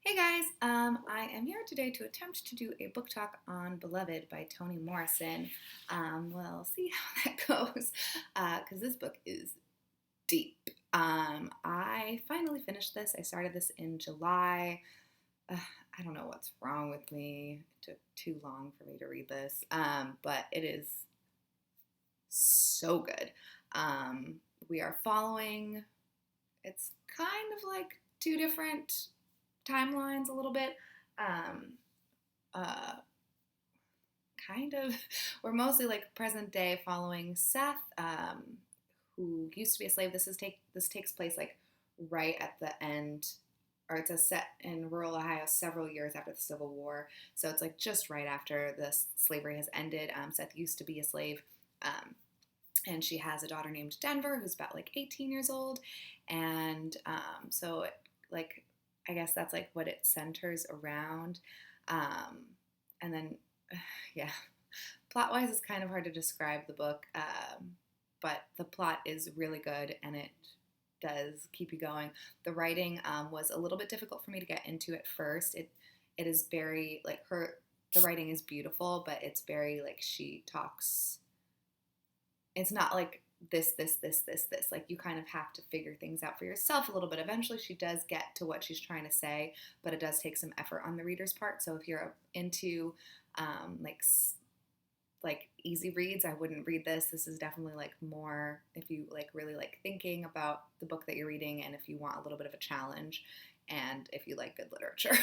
Hey guys, I am here today to attempt to do a book talk on Beloved by Toni Morrison. We'll see how that goes because this book is deep. I finally finished this. I started this in July. I don't know what's wrong with me. It took too long for me to read this, but it is so good. We are following, it's kind of like two different timelines a little bit. Um, uh, kind of, we're mostly like present day following Seth, who used to be a slave. This takes place like right at the end, or it's a set in rural Ohio several years after the Civil War. So it's like just right after this slavery has ended. Seth used to be a slave. And she has a daughter named Denver who's about like 18 years old. And so it, like I guess that's like what it centers around. Um, and then, yeah, plot wise, it's kind of hard to describe the book, but the plot is really good and it does keep you going. The writing was a little bit difficult for me to get into at first. It is very like the writing is beautiful, but it's very like she talks. It's not like this. Like you kind of have to figure things out for yourself a little bit. Eventually, she does get to what she's trying to say, but it does take some effort on the reader's part. So if you're into like easy reads, I wouldn't read this. This is definitely like more if you like really like thinking about the book that you're reading, and if you want a little bit of a challenge. And if you like good literature,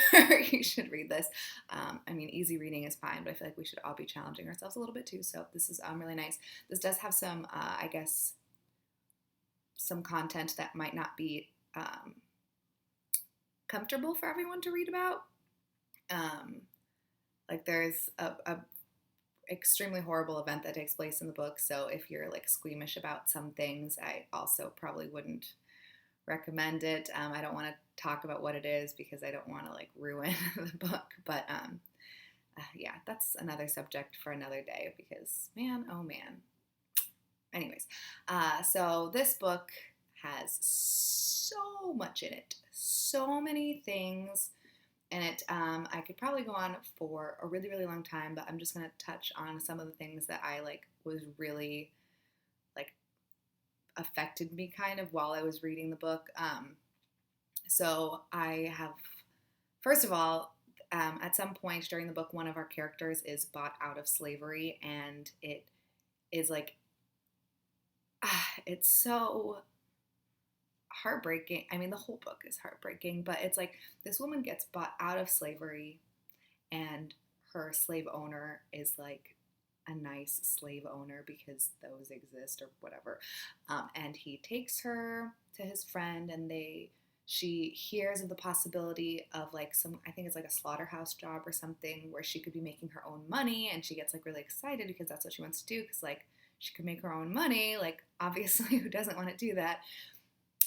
you should read this. I mean, easy reading is fine, but I feel like we should all be challenging ourselves a little bit too. So this is really nice. This does have some, I guess, some content that might not be comfortable for everyone to read about. Like there's a extremely horrible event that takes place in the book. So if you're like squeamish about some things, I also probably wouldn't recommend it. I don't want to talk about what it is because I don't want to like ruin the book. But yeah, that's another subject for another day because man, oh man. Anyways, so this book has so much in it, so many things in it. I could probably go on for a really, really long time, but I'm just going to touch on some of the things that I like was really like affected me kind of while I was reading the book. So I have, first of all, at some point during the book, one of our characters is bought out of slavery, and it is like, it's so heartbreaking. I mean, the whole book is heartbreaking, but it's like this woman gets bought out of slavery, and her slave owner is like a nice slave owner because those exist or whatever. And he takes her to his friend, and she hears of the possibility of like some, I think it's like a slaughterhouse job or something where she could be making her own money, and she gets like really excited because that's what she wants to do because like she could make her own money, like obviously who doesn't want to do that.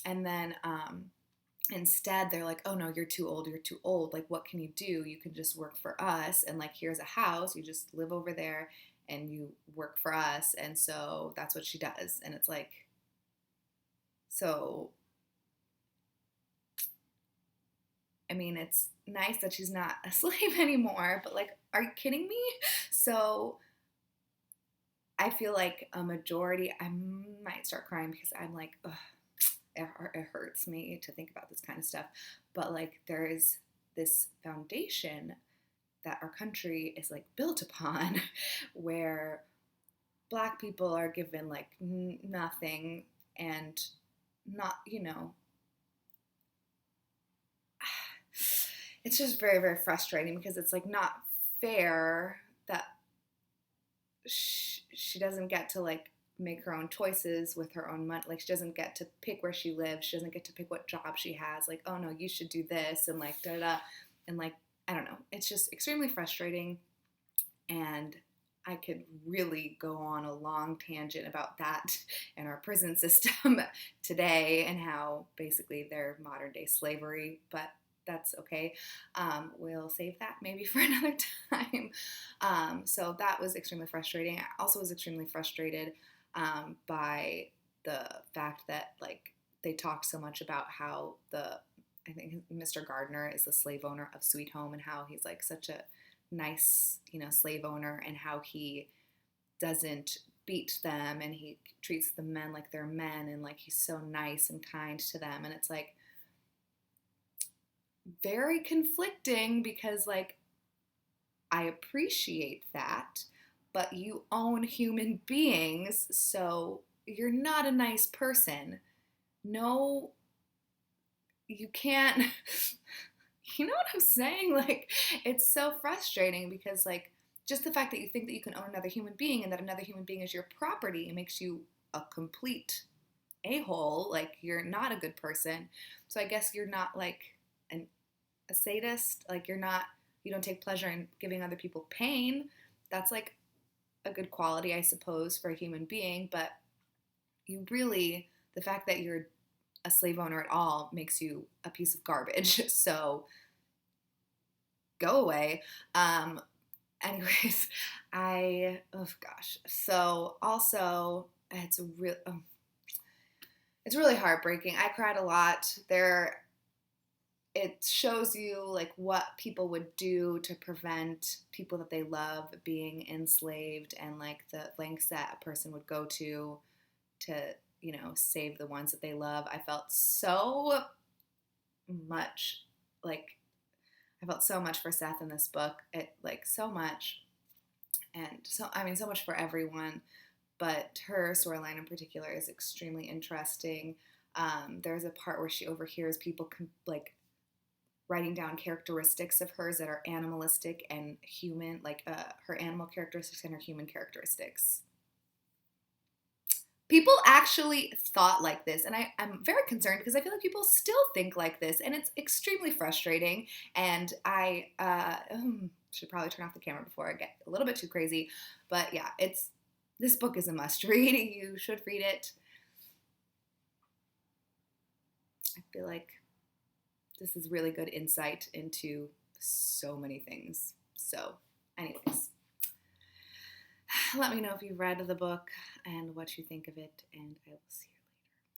And then instead they're like, oh no, you're too old, like what can you do? You can just work for us, and like here's a house, you just live over there and you work for us. And so that's what she does. And it's like, so I mean, it's nice that she's not a slave anymore, but like, are you kidding me? So I feel like a majority, I might start crying because I'm like, ugh, it hurts me to think about this kind of stuff. But like, there is this foundation that our country is like built upon where black people are given like nothing, and not, it's just very, very frustrating because it's like not fair that she doesn't get to like make her own choices with her own money. Like she doesn't get to pick where she lives. She doesn't get to pick what job she has. Like, oh no, you should do this, and like da da. And like, I don't know. It's just extremely frustrating. And I could really go on a long tangent about that and our prison system today and how basically they're modern day slavery, but that's okay. We'll save that maybe for another time. So that was extremely frustrating. I also was extremely frustrated by the fact that like they talk so much about how the I think Mr. Gardner is the slave owner of Sweet Home, and how he's like such a nice, slave owner, and how he doesn't beat them, and he treats the men like they're men, and like he's so nice and kind to them. And it's like very conflicting, because like I appreciate that, but you own human beings, so you're not a nice person. No, you can't. You know what I'm saying? Like, it's so frustrating, because like just the fact that you think that you can own another human being, and that another human being is your property, it makes you a complete a-hole. Like, you're not a good person. So I guess you're not like a sadist. Like, you don't take pleasure in giving other people pain. That's like a good quality, I suppose, for a human being. But the fact that you're a slave owner at all makes you a piece of garbage. So go away. Anyways, oh gosh. So also, it's really heartbreaking. I cried a lot. It shows you like what people would do to prevent people that they love being enslaved, and like the lengths that a person would go to save the ones that they love. I felt so much for Seth in this book. It like so much, and so much for everyone, but her storyline in particular is extremely interesting. There's a part where she overhears people writing down characteristics of hers that are animalistic and human, like her animal characteristics and her human characteristics. People actually thought like this, and I'm very concerned, because I feel like people still think like this, and it's extremely frustrating. And I should probably turn off the camera before I get a little bit too crazy. But yeah, this book is a must read. You should read it. I feel like this is really good insight into so many things. So, anyways, let me know if you've read the book and what you think of it, and I will see you.